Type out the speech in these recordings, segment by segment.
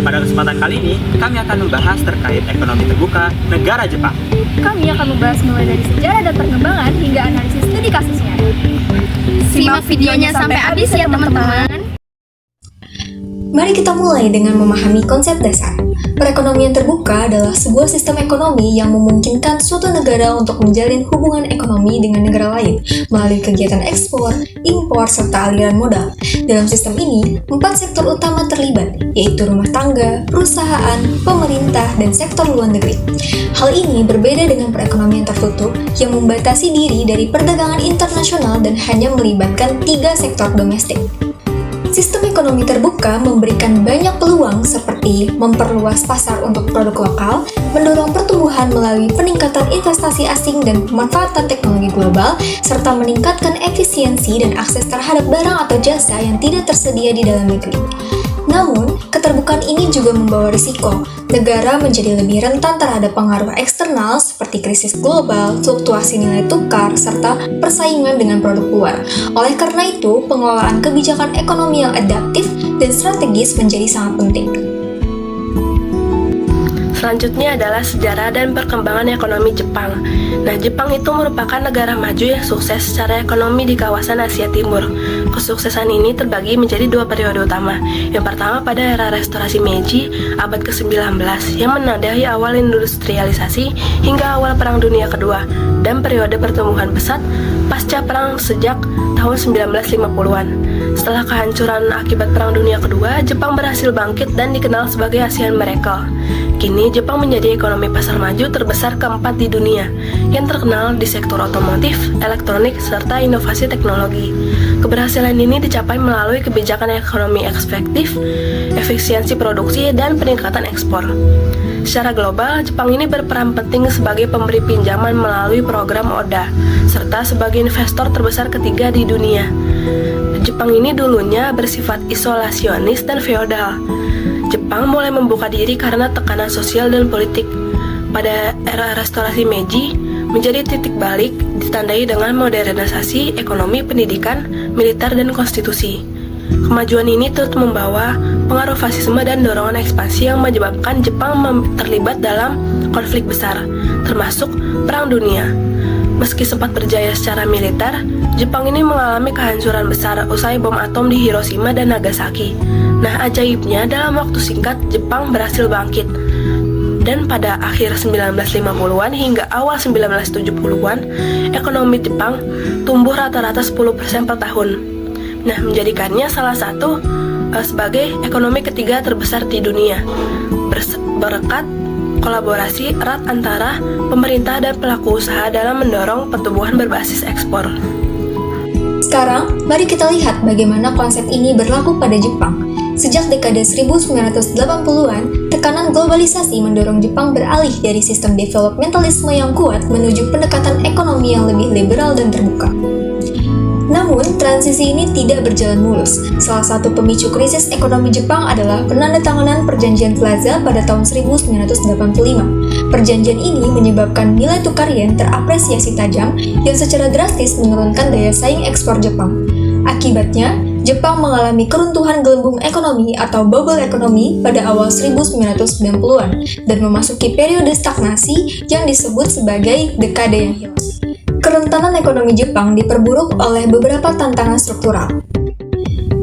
Pada kesempatan kali ini, kami akan membahas terkait ekonomi terbuka negara Jepang. Kami akan membahas mulai dari sejarah dan perkembangan hingga analisis studi kasusnya. Simak videonya sampai habis ya teman-teman. Mari kita mulai dengan memahami konsep dasar. Perekonomian terbuka adalah sebuah sistem ekonomi yang memungkinkan suatu negara untuk menjalin hubungan ekonomi dengan negara lain melalui kegiatan ekspor, impor, serta aliran modal. Dalam sistem ini, 4 sektor utama terlibat, yaitu rumah tangga, perusahaan, pemerintah, dan sektor luar negeri. Hal ini berbeda dengan perekonomian tertutup yang membatasi diri dari perdagangan internasional dan hanya melibatkan 3 sektor domestik. Sistem ekonomi terbuka memberikan banyak peluang seperti memperluas pasar untuk produk lokal, mendorong pertumbuhan melalui peningkatan investasi asing dan pemanfaatan teknologi global, serta meningkatkan efisiensi dan akses terhadap barang atau jasa yang tidak tersedia di dalam negeri. Namun, keterbukaan ini juga membawa risiko. Negara menjadi lebih rentan terhadap pengaruh eksternal seperti krisis global, fluktuasi nilai tukar, serta persaingan dengan produk luar. Oleh karena itu, pengelolaan kebijakan ekonomi yang adaptif dan strategis menjadi sangat penting. Selanjutnya adalah sejarah dan perkembangan ekonomi Jepang. Nah, Jepang itu merupakan negara maju yang sukses secara ekonomi di kawasan Asia Timur. Kesuksesan ini terbagi menjadi 2 periode utama. Yang pertama pada era restorasi Meiji abad ke-19 yang menandai awal industrialisasi hingga awal Perang Dunia Kedua, dan periode pertumbuhan pesat pasca perang sejak tahun 1950-an. Setelah kehancuran akibat Perang Dunia Kedua, Jepang berhasil bangkit dan dikenal sebagai Asian Miracle. Kini Jepang menjadi ekonomi pasar maju terbesar keempat di dunia, yang terkenal di sektor otomotif, elektronik, serta inovasi teknologi. Keberhasilan ini dicapai melalui kebijakan ekonomi efektif, efisiensi produksi, dan peningkatan ekspor. Secara global, Jepang ini berperan penting sebagai pemberi pinjaman melalui program ODA, serta sebagai investor terbesar ketiga di dunia. Jepang ini dulunya bersifat isolasionis dan feodal. Jepang mulai membuka diri karena tekanan sosial dan politik. Pada era restorasi Meiji, menjadi titik balik ditandai dengan modernisasi ekonomi, pendidikan, militer, dan konstitusi. Kemajuan ini turut membawa pengaruh fasisme dan dorongan ekspansi yang menyebabkan Jepang terlibat dalam konflik besar, termasuk Perang Dunia. Meski sempat berjaya secara militer, Jepang ini mengalami kehancuran besar usai bom atom di Hiroshima dan Nagasaki. Nah, ajaibnya dalam waktu singkat Jepang berhasil bangkit. Dan pada akhir 1950-an hingga awal 1970-an, ekonomi Jepang tumbuh rata-rata 10% per tahun. Nah, menjadikannya salah satu sebagai ekonomi ketiga terbesar di dunia, berkat kolaborasi erat antara pemerintah dan pelaku usaha dalam mendorong pertumbuhan berbasis ekspor. Sekarang, mari kita lihat bagaimana konsep ini berlaku pada Jepang. Sejak dekade 1980-an, tekanan globalisasi mendorong Jepang beralih dari sistem developmentalisme yang kuat menuju pendekatan ekonomi yang lebih liberal dan terbuka. Namun, transisi ini tidak berjalan mulus. Salah satu pemicu krisis ekonomi Jepang adalah penandatanganan Perjanjian Plaza pada tahun 1985. Perjanjian ini menyebabkan nilai tukar yen terapresiasi tajam yang secara drastis menurunkan daya saing ekspor Jepang. Akibatnya, Jepang mengalami keruntuhan gelembung ekonomi atau bubble ekonomi pada awal 1990-an dan memasuki periode stagnasi yang disebut sebagai dekade yang hilang. Kerentanan ekonomi Jepang diperburuk oleh beberapa tantangan struktural.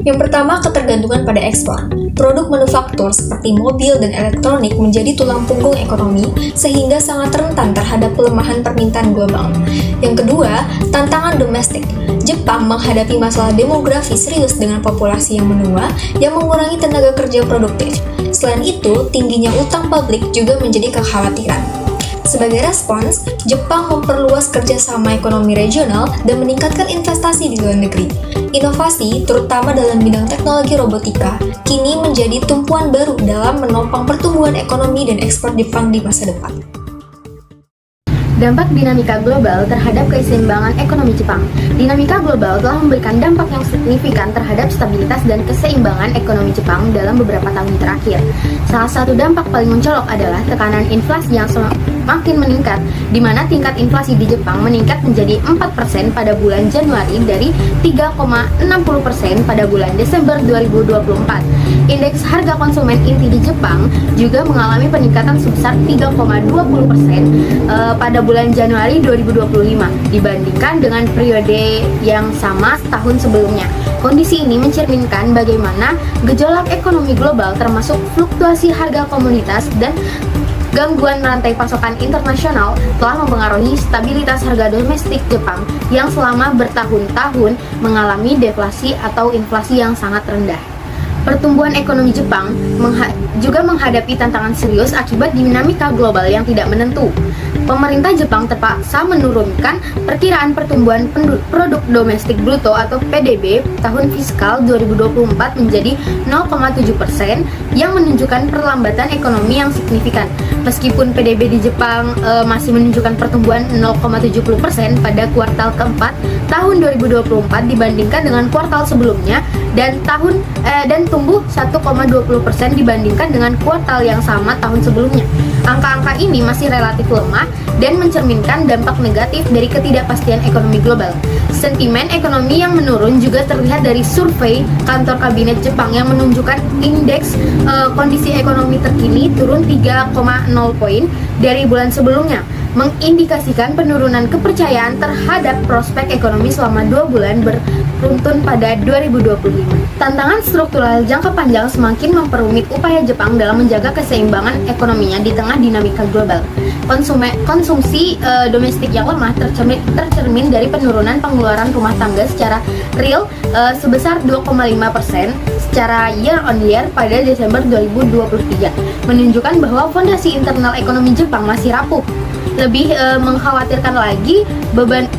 Yang pertama, ketergantungan pada ekspor. Produk manufaktur seperti mobil dan elektronik menjadi tulang punggung ekonomi sehingga sangat rentan terhadap pelemahan permintaan global. Yang kedua, tantangan domestik. Jepang menghadapi masalah demografi serius dengan populasi yang menua yang mengurangi tenaga kerja produktif. Selain itu, tingginya utang publik juga menjadi kekhawatiran. Sebagai respons, Jepang memperluas kerjasama ekonomi regional dan meningkatkan investasi di luar negeri. Inovasi, terutama dalam bidang teknologi robotika, kini menjadi tumpuan baru dalam menopang pertumbuhan ekonomi dan ekspor Jepang di masa depan. Dampak dinamika global terhadap keseimbangan ekonomi Jepang. Dinamika global telah memberikan dampak yang signifikan terhadap stabilitas dan keseimbangan ekonomi Jepang dalam beberapa tahun terakhir. Salah satu dampak paling mencolok adalah tekanan inflasi yang semakin meningkat di mana tingkat inflasi di Jepang meningkat menjadi 4% pada bulan Januari dari 3,60% pada bulan Desember 2024. Indeks harga konsumen inti di Jepang juga mengalami peningkatan sebesar 3,20% pada bulan Januari 2025 dibandingkan dengan periode yang sama tahun sebelumnya. Kondisi ini mencerminkan bagaimana gejolak ekonomi global termasuk fluktuasi harga komoditas dan gangguan rantai pasokan internasional telah mempengaruhi stabilitas harga domestik Jepang yang selama bertahun-tahun mengalami deflasi atau inflasi yang sangat rendah. Pertumbuhan ekonomi Jepang juga menghadapi tantangan serius akibat dinamika global yang tidak menentu. Pemerintah Jepang terpaksa menurunkan perkiraan pertumbuhan produk domestik bruto atau PDB tahun fiskal 2024 menjadi 0,7% yang menunjukkan perlambatan ekonomi yang signifikan. Meskipun PDB di Jepang masih menunjukkan pertumbuhan 0,70% pada kuartal keempat tahun 2024 dibandingkan dengan kuartal sebelumnya dan tumbuh 1,20% dibandingkan dengan kuartal yang sama tahun sebelumnya. Angka-angka ini masih relatif lemah dan mencerminkan dampak negatif dari ketidakpastian ekonomi global. Sentimen ekonomi yang menurun juga terlihat dari survei kantor kabinet Jepang yang menunjukkan indeks kondisi ekonomi terkini turun 3,0 poin dari bulan sebelumnya, mengindikasikan penurunan kepercayaan terhadap prospek ekonomi selama 2 bulan beruntun pada 2025. Tantangan struktural jangka panjang semakin memperumit upaya Jepang dalam menjaga keseimbangan ekonominya di tengah dinamika global. Konsumsi domestik yang lemah tercermin dari penurunan pengeluaran rumah tangga secara real sebesar 2,5% secara year on year pada Desember 2023, menunjukkan bahwa fondasi internal ekonomi Jepang masih rapuh. Lebih mengkhawatirkan lagi, beban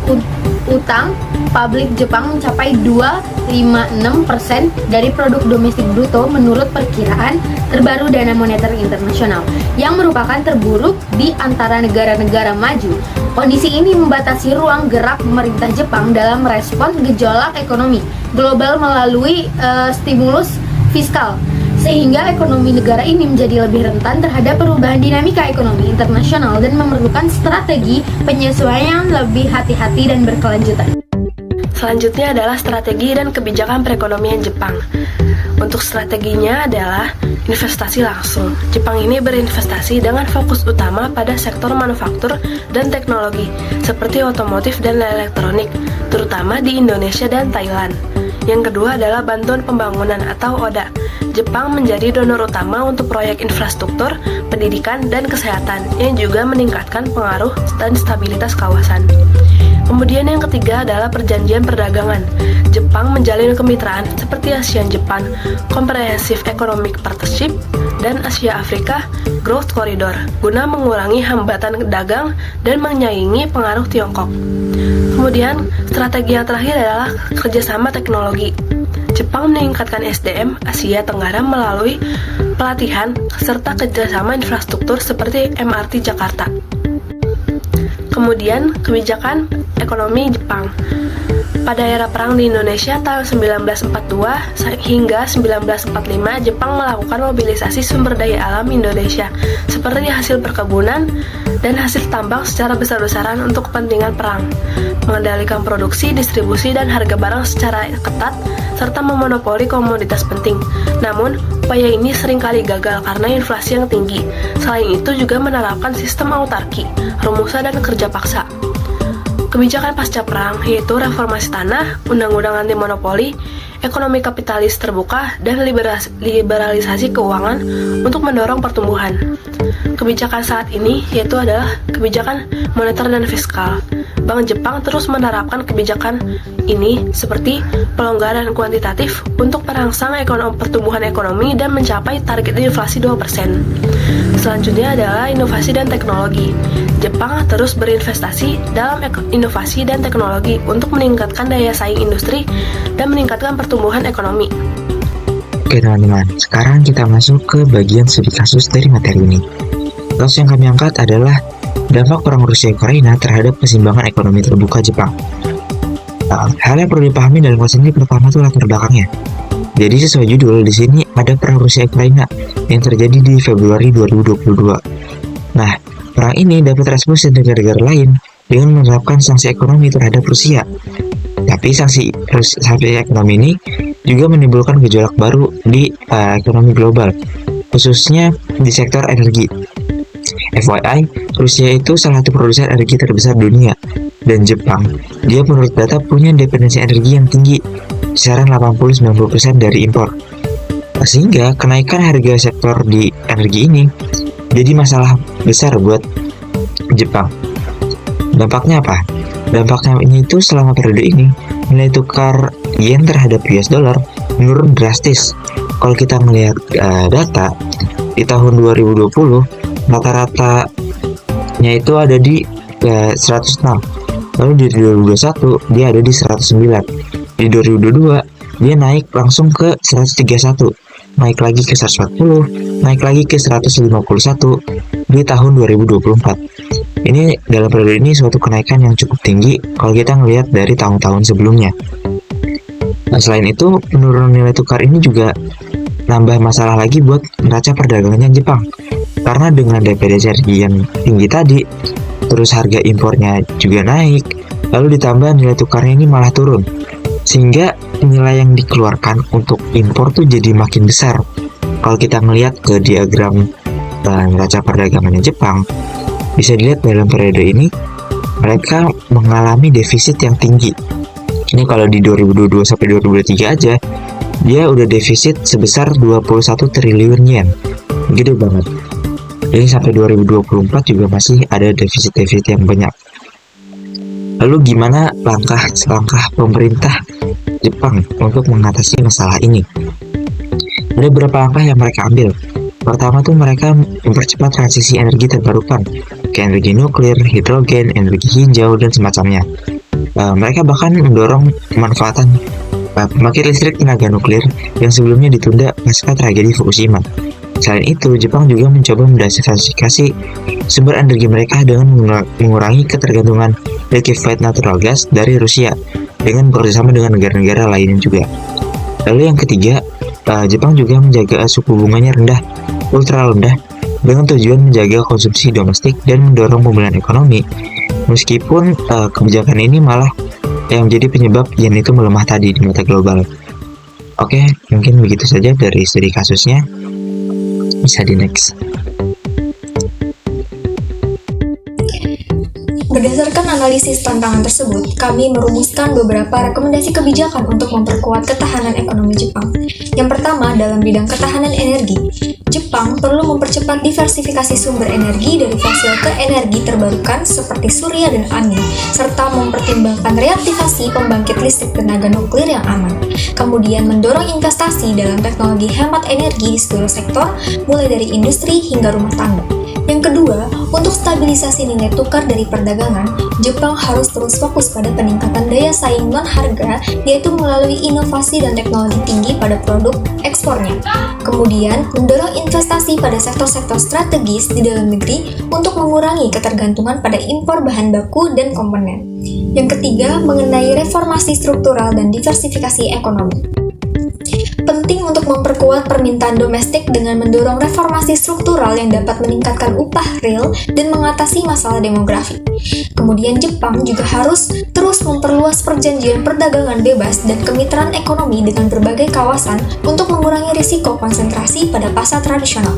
utang publik Jepang mencapai 2,56% dari produk domestik bruto menurut perkiraan terbaru Dana Moneter Internasional, yang merupakan terburuk di antara negara-negara maju. Kondisi ini membatasi ruang gerak pemerintah Jepang dalam merespon gejolak ekonomi global melalui stimulus fiskal, sehingga ekonomi negara ini menjadi lebih rentan terhadap perubahan dinamika ekonomi internasional dan memerlukan strategi penyesuaian lebih hati-hati dan berkelanjutan. Selanjutnya adalah strategi dan kebijakan perekonomian Jepang. Untuk strateginya adalah investasi langsung. Jepang ini berinvestasi dengan fokus utama pada sektor manufaktur dan teknologi seperti otomotif dan elektronik, terutama di Indonesia dan Thailand. Yang kedua adalah bantuan pembangunan atau ODA. Jepang menjadi donor utama untuk proyek infrastruktur, pendidikan, dan kesehatan yang juga meningkatkan pengaruh dan stabilitas kawasan. Kemudian yang ketiga adalah perjanjian perdagangan. Jepang menjalin kemitraan seperti ASEAN-Japan Comprehensive Economic Partnership dan Asia-Afrika Growth Corridor guna mengurangi hambatan dagang dan menyaingi pengaruh Tiongkok. Kemudian strategi yang terakhir adalah kerjasama teknologi. Jepang meningkatkan SDM Asia Tenggara melalui pelatihan serta kerjasama infrastruktur seperti MRT Jakarta. Kemudian kebijakan ekonomi Jepang. Pada era perang di Indonesia tahun 1942 hingga 1945, Jepang melakukan mobilisasi sumber daya alam Indonesia seperti hasil perkebunan dan hasil tambang secara besar-besaran untuk kepentingan perang, mengendalikan produksi, distribusi, dan harga barang secara ketat, serta memonopoli komoditas penting. Namun, upaya ini seringkali gagal karena inflasi yang tinggi. Selain itu juga menerapkan sistem autarki, rumusan, dan kerja paksa. Kebijakan pasca perang yaitu reformasi tanah, undang-undang anti monopoli, ekonomi kapitalis terbuka, dan liberalisasi keuangan untuk mendorong pertumbuhan. Kebijakan saat ini yaitu adalah kebijakan moneter dan fiskal. Bank Jepang terus menerapkan kebijakan ini seperti pelonggaran kuantitatif untuk merangsang pertumbuhan ekonomi dan mencapai target inflasi 2%. Selanjutnya adalah inovasi dan teknologi. Jepang terus berinvestasi dalam inovasi dan teknologi untuk meningkatkan daya saing industri dan meningkatkan pertumbuhan ekonomi. Oke teman-teman, sekarang kita masuk ke bagian studi kasus dari materi ini. Kasus yang kami angkat adalah dampak perang Rusia-Ukraina terhadap keseimbangan ekonomi terbuka Jepang. Hal yang perlu dipahami dalam kasus ini pertama itu latar belakangnya. Jadi sesuai judul, di sini ada perang Rusia-Ukraina yang terjadi di Februari 2022. Nah, Perang ini dapat respons dari negara-negara lain dengan menerapkan sanksi ekonomi terhadap Rusia. Tapi sanksi ekonomi ini juga menimbulkan gejolak baru di ekonomi global, khususnya di sektor energi. FYI, Rusia itu salah satu produsen energi terbesar dunia, dan Jepang, dia menurut data punya dependensi energi yang tinggi, kisaran 80-90% dari impor. Sehingga kenaikan harga sektor di energi ini jadi masalah besar buat Jepang. Dampaknya apa? Dampaknya ini itu selama periode ini, nilai tukar yen terhadap US dollar menurun drastis. Kalau kita melihat data di tahun 2020, rata-ratanya itu ada di 106. Lalu di 2021 dia ada di 109. Di 2022 dia naik langsung ke 131. Naik lagi ke 140, naik lagi ke 151 di tahun 2024. Ini dalam periode ini suatu kenaikan yang cukup tinggi kalau kita melihat dari tahun-tahun sebelumnya. Nah, selain itu, penurunan nilai tukar ini juga nambah masalah lagi buat neraca perdagangannya Jepang. Karena dengan dependensi energi yang tinggi tadi, terus harga impornya juga naik, lalu ditambah nilai tukarnya ini malah turun. Sehingga nilai yang dikeluarkan untuk impor tuh jadi makin besar. Kalau kita melihat ke diagram neraca perdagangannya Jepang, bisa dilihat dalam periode ini mereka mengalami defisit yang tinggi. Ini kalau di 2022 sampai 2023 aja, dia udah defisit sebesar 21 triliun yen. Gede banget. Jadi sampai 2024 juga masih ada defisit-defisit yang banyak. Lalu gimana langkah pemerintah Jepang untuk mengatasi masalah ini? Ada beberapa langkah yang mereka ambil. Pertama tuh mereka mempercepat transisi energi terbarukan ke energi nuklir, hidrogen, energi hijau, dan semacamnya. Mereka bahkan mendorong pemanfaatan pembangkit listrik tenaga nuklir yang sebelumnya ditunda pasca tragedi Fukushima. Selain itu, Jepang juga mencoba mendiversifikasi sumber energi mereka dengan mengurangi ketergantungan liquefied natural gas dari Rusia dengan bekerjasama dengan negara-negara lainnya juga. Lalu yang ketiga, Jepang juga menjaga suku bunganya ultra rendah dengan tujuan menjaga konsumsi domestik dan mendorong pemulihan ekonomi. Meskipun kebijakan ini malah yang menjadi penyebab yen itu melemah tadi di mata global. Oke, mungkin begitu saja dari studi kasusnya. Bisa di next. Berdasarkan analisis tantangan tersebut, kami merumuskan beberapa rekomendasi kebijakan untuk memperkuat ketahanan ekonomi Jepang. Yang pertama, dalam bidang ketahanan energi, Jepang perlu mempercepat diversifikasi sumber energi dari fosil ke energi terbarukan seperti surya dan angin, serta mempertimbangkan reaktivasi pembangkit listrik tenaga nuklir yang aman. Kemudian mendorong investasi dalam teknologi hemat energi di seluruh sektor, mulai dari industri hingga rumah tangga. Yang kedua, untuk stabilisasi nilai tukar dari perdagangan, Jepang harus terus fokus pada peningkatan daya saing non-harga, yaitu melalui inovasi dan teknologi tinggi pada produk ekspornya. Kemudian, mendorong investasi pada sektor-sektor strategis di dalam negeri untuk mengurangi ketergantungan pada impor bahan baku dan komponen. Yang ketiga, mengenai reformasi struktural dan diversifikasi ekonomi. Penting untuk memperkuat permintaan domestik dengan mendorong reformasi struktural yang dapat meningkatkan upah real dan mengatasi masalah demografi. Kemudian Jepang juga harus terus memperluas perjanjian perdagangan bebas dan kemitraan ekonomi dengan berbagai kawasan untuk mengurangi risiko konsentrasi pada pasar tradisional.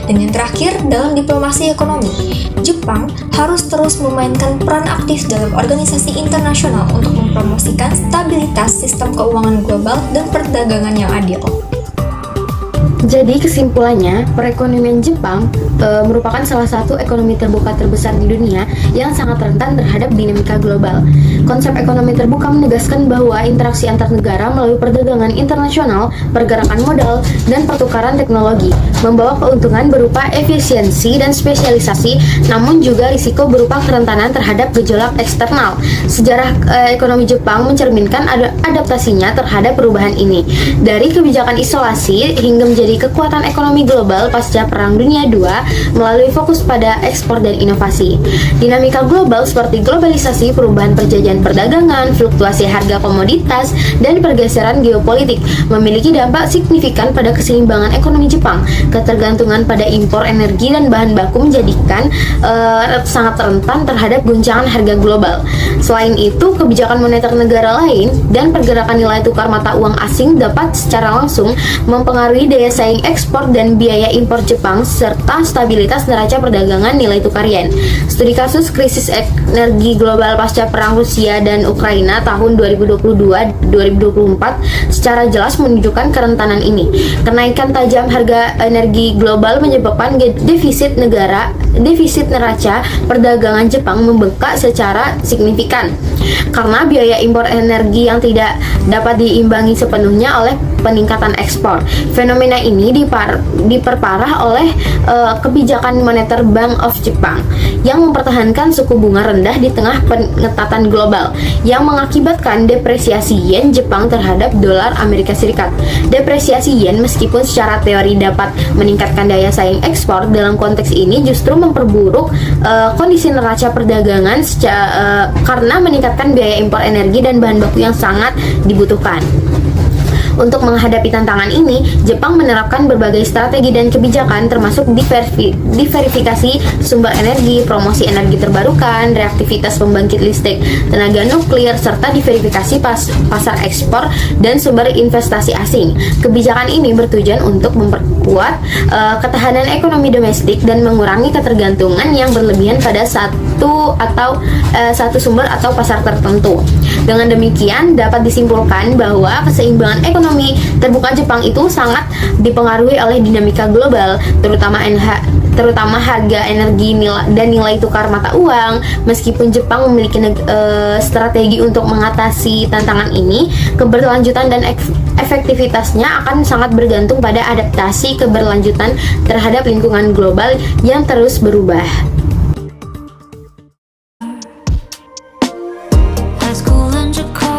Dan yang terakhir, dalam diplomasi ekonomi, Jepang harus terus memainkan peran aktif dalam organisasi internasional untuk mempromosikan stabilitas sistem keuangan global dan perdagangan yang adil. Jadi kesimpulannya, perekonomian Jepang merupakan salah satu ekonomi terbuka terbesar di dunia yang sangat rentan terhadap dinamika global. Konsep ekonomi terbuka menegaskan bahwa interaksi antar negara melalui perdagangan internasional, pergerakan modal, dan pertukaran teknologi membawa keuntungan berupa efisiensi dan spesialisasi, namun juga risiko berupa kerentanan terhadap gejolak eksternal. Sejarah ekonomi Jepang mencerminkan adaptasinya terhadap perubahan ini, dari kebijakan isolasi hingga menjadi menjadi kekuatan ekonomi global pasca Perang Dunia II melalui fokus pada ekspor dan inovasi. Dinamika global seperti globalisasi, perubahan perjanjian perdagangan, fluktuasi harga komoditas, dan pergeseran geopolitik memiliki dampak signifikan pada keseimbangan ekonomi Jepang. Ketergantungan pada impor energi dan bahan baku menjadikan sangat rentan terhadap guncangan harga global. Selain itu, kebijakan moneter negara lain dan pergerakan nilai tukar mata uang asing dapat secara langsung mempengaruhi daya saing ekspor dan biaya impor Jepang serta stabilitas neraca perdagangan nilai tukar yen. Studi kasus krisis energi global pasca perang Rusia dan Ukraina tahun 2022-2024 secara jelas menunjukkan kerentanan ini. Kenaikan tajam harga energi global menyebabkan defisit neraca perdagangan Jepang membengkak secara signifikan karena biaya impor energi yang tidak dapat diimbangi sepenuhnya oleh peningkatan ekspor. Fenomena ini diperparah oleh kebijakan moneter Bank of Japan yang mempertahankan suku bunga rendah di tengah pengetatan global yang mengakibatkan depresiasi yen Jepang terhadap dolar Amerika Serikat. Depresiasi yen meskipun secara teori dapat meningkatkan daya saing ekspor, dalam konteks ini justru memperburuk kondisi neraca perdagangan karena meningkatkan biaya impor energi dan bahan baku yang sangat dibutuhkan. Untuk menghadapi tantangan ini, Jepang menerapkan berbagai strategi dan kebijakan termasuk diverifikasi sumber energi, promosi energi terbarukan, reaktivitas pembangkit listrik tenaga nuklir, serta diverifikasi pasar ekspor dan sumber investasi asing. Kebijakan ini bertujuan untuk memperkuat ketahanan ekonomi domestik dan mengurangi ketergantungan yang berlebihan pada satu sumber atau pasar tertentu. Dengan demikian, dapat disimpulkan bahwa keseimbangan ekonomi terbuka Jepang itu sangat dipengaruhi oleh dinamika global, terutama harga energi dan nilai tukar mata uang. Meskipun Jepang memiliki strategi untuk mengatasi tantangan ini, keberlanjutan dan efektivitasnya akan sangat bergantung pada adaptasi keberlanjutan terhadap lingkungan global yang terus berubah. High school and Jakarta.